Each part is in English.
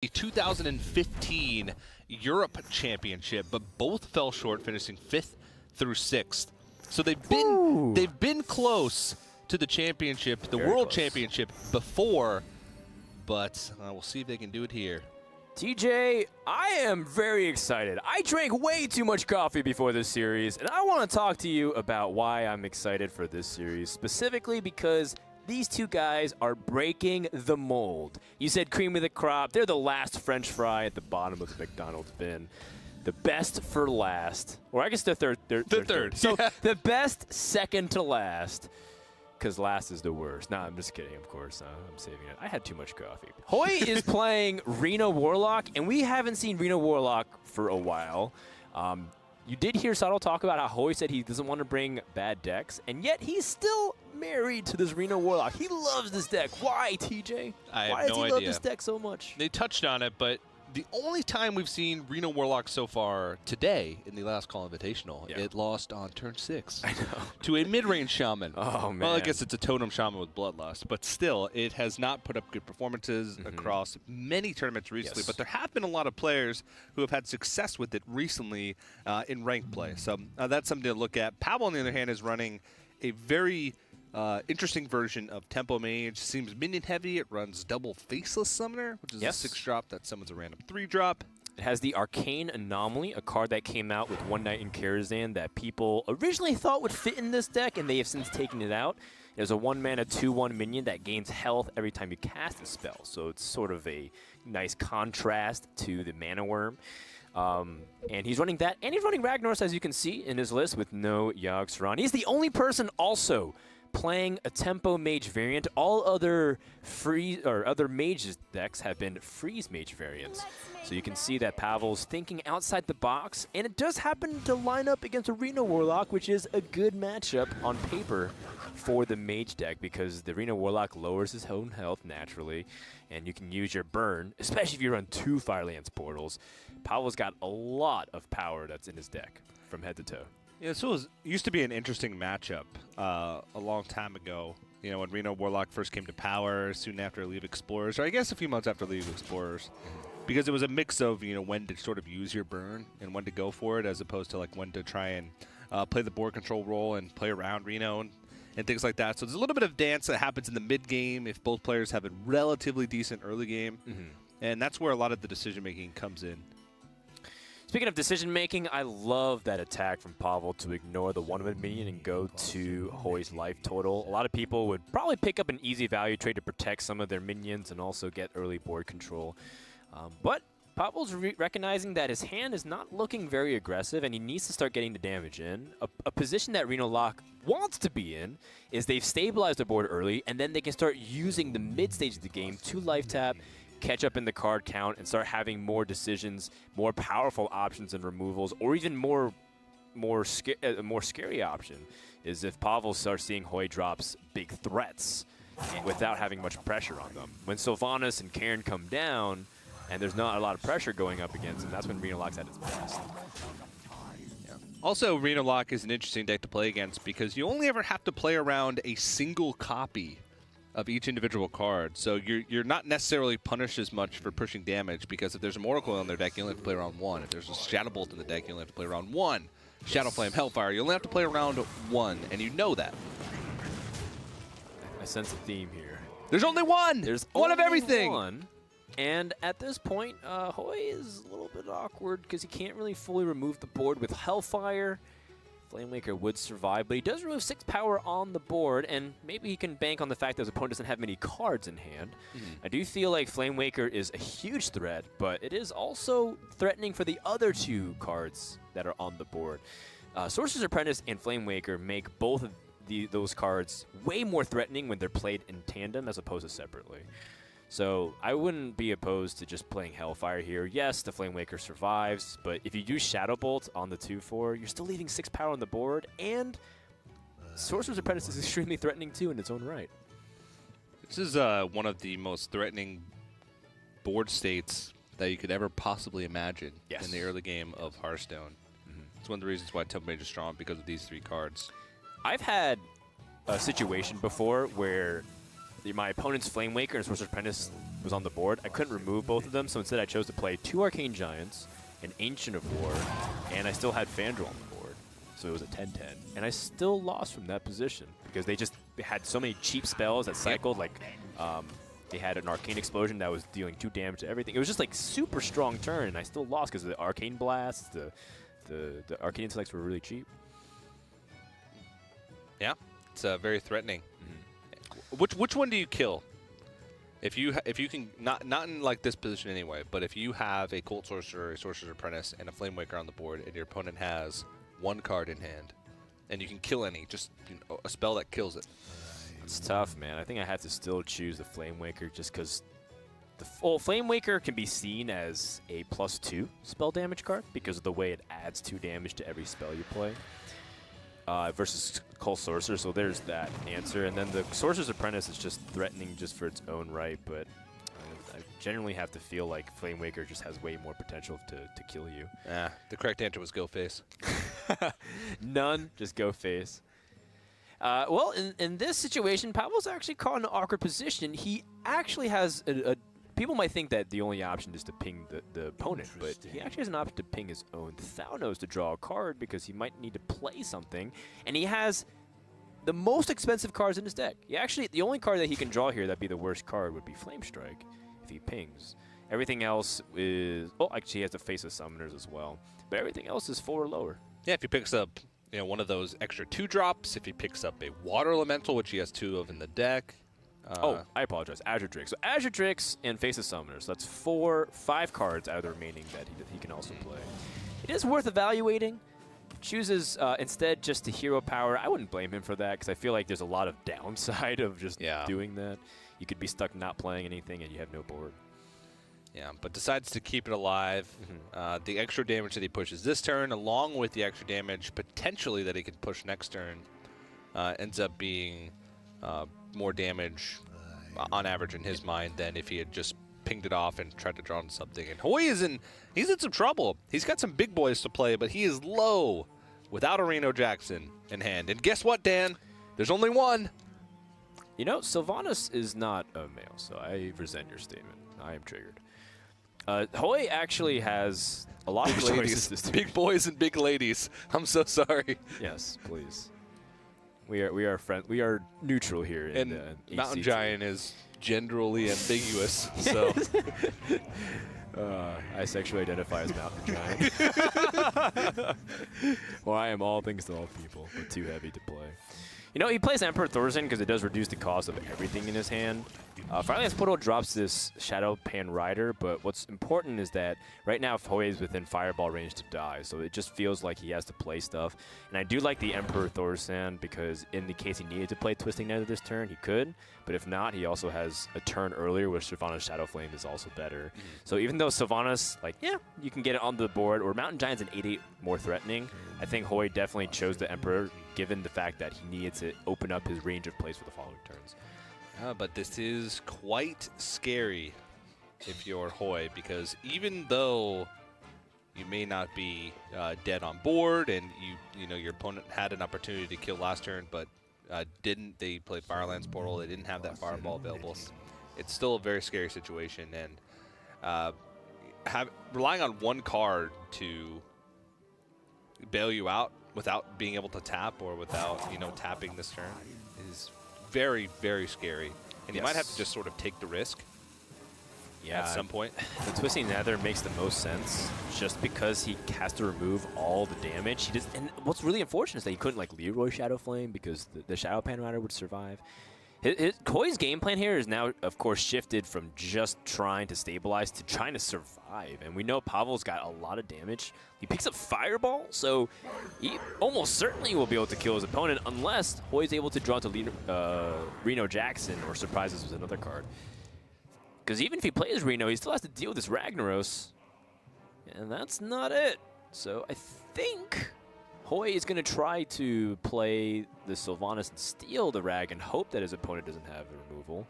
the 2015 Europe Championship, but both fell short, finishing 5th through 6th. So they've been close to the championship, the Very World close. Championship before, but we'll see if they can do it here. TJ, I am very excited. I drank way too much coffee before this series, and I want to talk to you about why I'm excited for this series, specifically because these two guys are breaking the mold. You said cream of the crop. They're the last French fry at the bottom of the McDonald's bin. The best for last. Or I guess they're third. They're third. So yeah. the best second to last, because last is the worst. No, I'm just kidding, of course. I'm saving it. I had too much coffee. Hoej is playing renolock, and we haven't seen renolock for a while. You did hear Sato talk about how Hoej said he doesn't want to bring bad decks, and yet he's still married to this renolock. He loves this deck. Why, TJ? Why does he love this deck so much? They touched on it, but the only time we've seen Reno Warlock so far today in the Last Call Invitational, it lost on turn 6 to a mid-range shaman. Oh, man. Well, I guess it's a totem shaman with bloodlust, but still, it has not put up good performances across many tournaments recently. But there have been a lot of players who have had success with it recently in ranked play. So that's something to look at. Pavel, on the other hand, is running a very interesting version of tempomage. Seems minion heavy. It runs double faceless summoner, which is a 6-drop that summons a random 3-drop. It has the Arcane Anomaly, a card that came out with One Night in Karazhan that people originally thought would fit in this deck, and they have since taken it out. There's a 1-mana 2/1 minion that gains health every time you cast a spell, so it's sort of a nice contrast to the Mana Worm. And he's running that, and he's running Ragnaros, as you can see in his list, with no Yogg-Saron. He's the only person also playing a tempo mage variant. All other other mages decks have been freeze mage variants. So you can see that Pavel's thinking outside the box, and it does happen to line up against a Reno Warlock, which is a good matchup on paper for the mage deck because the Reno Warlock lowers his own health naturally, and you can use your burn, especially if you run 2 Firelance portals. Pavel's got a lot of power that's in his deck from head to toe. Yeah, this used to be an interesting matchup a long time ago. You know, when Reno Warlock first came to power, soon after League of Explorers, or I guess a few months after League of Explorers, because it was a mix of, you know, when to sort of use your burn and when to go for it, as opposed to like when to try and play the board control role and play around Reno and things like that. So there's a little bit of dance that happens in the mid game if both players have a relatively decent early game, and that's where a lot of the decision making comes in. Speaking of decision-making, I love that attack from Pavel to ignore the 1-1 minion and go to Hoej's life total. A lot of people would probably pick up an easy value trade to protect some of their minions and also get early board control. But Pavel's recognizing that his hand is not looking very aggressive and he needs to start getting the damage in. A position that renolock wants to be in is they've stabilized the board early, and then they can start using the mid-stage of the game to life tap, catch up in the card count, and start having more decisions, more powerful options and removals, or even a more scary option is if Pavel starts seeing Hoej drops big threats without having much pressure on them. When Sylvanas and Karin come down, and there's not a lot of pressure going up against him, that's when renolock's at its best. Also, renolock is an interesting deck to play against because you only ever have to play around a single copy of each individual card, so you're not necessarily punished as much for pushing damage, because if there's a Mortal Coil in their deck, you only have to play around 1. If there's a Shadow Bolt in the deck, you only have to play around 1. Shadow Flame, Hellfire, you only have to play around 1, and you know that. I sense a theme here. There's only one! There's one only of everything! One. And at this point, Hoej is a little bit awkward because he can't really fully remove the board with Hellfire. Flamewaker would survive, but he does remove 6 power on the board, and maybe he can bank on the fact that his opponent doesn't have many cards in hand. I do feel like Flamewaker is a huge threat, but it is also threatening for the other 2 cards that are on the board. Sorcerer's Apprentice and Flamewaker make both of those cards way more threatening when they're played in tandem as opposed to separately. So I wouldn't be opposed to just playing Hellfire here. Yes, the Flamewaker survives, but if you do Shadow Bolt on the 2/4, you're still leaving 6 power on the board, and Sorcerer's Apprentice is extremely threatening too in its own right. This is one of the most threatening board states that you could ever possibly imagine in the early game of Hearthstone. It's one of the reasons why Tempomage is strong, because of these 3 cards. I've had a situation before where my opponent's Flamewaker and Sorcerer's Apprentice was on the board, I couldn't remove both of them, so instead I chose to play 2 Arcane Giants, an Ancient of War, and I still had Fandral on the board. So it was a 10-10. And I still lost from that position because they had so many cheap spells that cycled. Like, they had an Arcane Explosion that was dealing 2 damage to everything. It was just like super strong turn, and I still lost because the Arcane Blasts, the Arcane Intellects were really cheap. Yeah, it's very threatening. Which one do you kill? If you can not in like this position anyway, but if you have a Cult Sorcerer, a Sorcerer's Apprentice, and a Flamewaker on the board, and your opponent has 1 card in hand, and you can kill any, just a spell that kills it. It's tough, man. I think I had to still choose the Flamewaker just because Flamewaker can be seen as a +2 spell damage card because of the way it adds 2 damage to every spell you play. Versus Cult Sorcerer, so there's that answer. And then the Sorcerer's Apprentice is just threatening just for its own right, but I generally have to feel like Flamewaker just has way more potential to kill you. The correct answer was go face. None, just go face. Well, in this situation, Pavel's actually caught in an awkward position. He actually has people might think that the only option is to ping the opponent, but he actually has an option to ping his own Thalnos to draw a card because he might need to play something, and he has the most expensive cards in his deck. The only card that he can draw here that'd be the worst card would be Flame Strike if he pings. Everything else is... Oh, actually he has the Face of Summoners as well, but everything else is 4 or lower. Yeah, if he picks up one of those extra 2-drops, if he picks up a Water Elemental, which he has 2 of in the deck... I apologize. Azure Drake. So Azure Drakes and Face of Summoners. That's 5 cards out of the remaining that he can also play. It is worth evaluating. Chooses instead just to hero power. I wouldn't blame him for that because I feel like there's a lot of downside of just doing that. You could be stuck not playing anything and you have no board. Yeah, but decides to keep it alive. The extra damage that he pushes this turn, along with the extra damage potentially that he could push next turn, ends up being... more damage on average in his mind than if he had just pinged it off and tried to draw on something. And Hoej he's in some trouble. He's got some big boys to play, but he is low without a Reno Jackson in hand. And guess what, Dan? There's only one. Sylvanas is not a male, so I resent your statement. I am triggered. Hoej actually has a lot of choices. Big boys and big ladies. I'm so sorry. Yes, please. We are neutral here. And Mountain Giant is genderly ambiguous, so. I sexually identify as Mountain Giant. Well, I am all things to all people, but too heavy to play. He plays Emperor Thorson because it does reduce the cost of everything in his hand. Firelance Portal drops this Shadow Pan Rider, but what's important is that right now Hoej is within Fireball range to die, so it just feels like he has to play stuff. And I do like the Emperor Thorson because in the case he needed to play Twisting Nether this turn, he could. But if not, he also has a turn earlier where Sylvanas Shadow Flame is also better. So even though Sylvanas, you can get it on the board, or Mountain Giant's an 8-8 more threatening, I think Hoej definitely chose the Emperor given the fact that he needed to open up his range of plays for the following turns. But this is quite scary if you're Hoej, because even though you may not be dead on board and your opponent had an opportunity to kill last turn, but didn't. They played Firelands Portal. They didn't have that Fireball available. It's still a very scary situation, and relying on one card to bail you out without being able to tap or without tapping this turn is very, very scary. And you might have to just sort of take the risk. Yeah, at some point. The Twisting Nether makes the most sense just because he has to remove all the damage. And what's really unfortunate is that he couldn't Leroy Shadow Flame because the Shadow Pan Rider would survive. Hoej's game plan here is now, of course, shifted from just trying to stabilize to trying to survive. And we know Pavel's got a lot of damage. He picks up Fireball, so he almost certainly will be able to kill his opponent unless Hoej's able to draw to Reno Jackson or surprises with another card. Because even if he plays Reno, he still has to deal with this Ragnaros. And that's not it. So I think Hoej is going to try to play the Sylvanas and steal the Rag and hope that his opponent doesn't have a removal.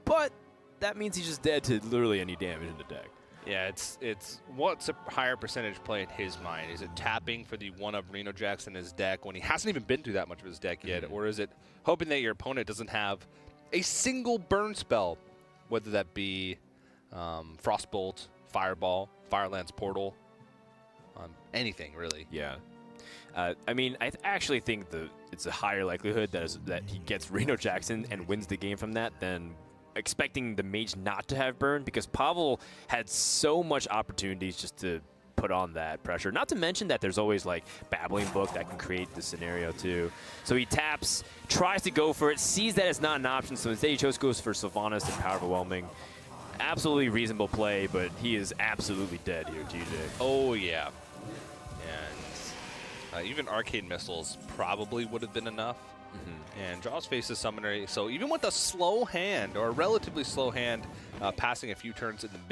But that means he's just dead to literally any damage in the deck. Yeah, it's what's a higher percentage play in his mind? Is it tapping for the one of Reno Jackson in his deck when he hasn't even been through that much of his deck yet? Or is it hoping that your opponent doesn't have a single burn spell, whether that be Frostbolt, Fireball, Firelands Portal, anything really. Yeah. I mean, I actually think it's a higher likelihood that he gets Reno Jackson and wins the game from that than expecting the Mage not to have burn, because Pavel had so much opportunities just to put on that pressure. Not to mention that there's always like Babbling Book that can create the scenario too. So he taps, tries to go for it, sees that it's not an option, so instead he just goes for Sylvanas and Power Overwhelming. Absolutely reasonable play, but he is absolutely dead here, TJ. Oh, yeah. And even Arcade Missiles probably would have been enough. And draws faces Summoner. So even with a slow hand, or a relatively slow hand, passing a few turns in the mid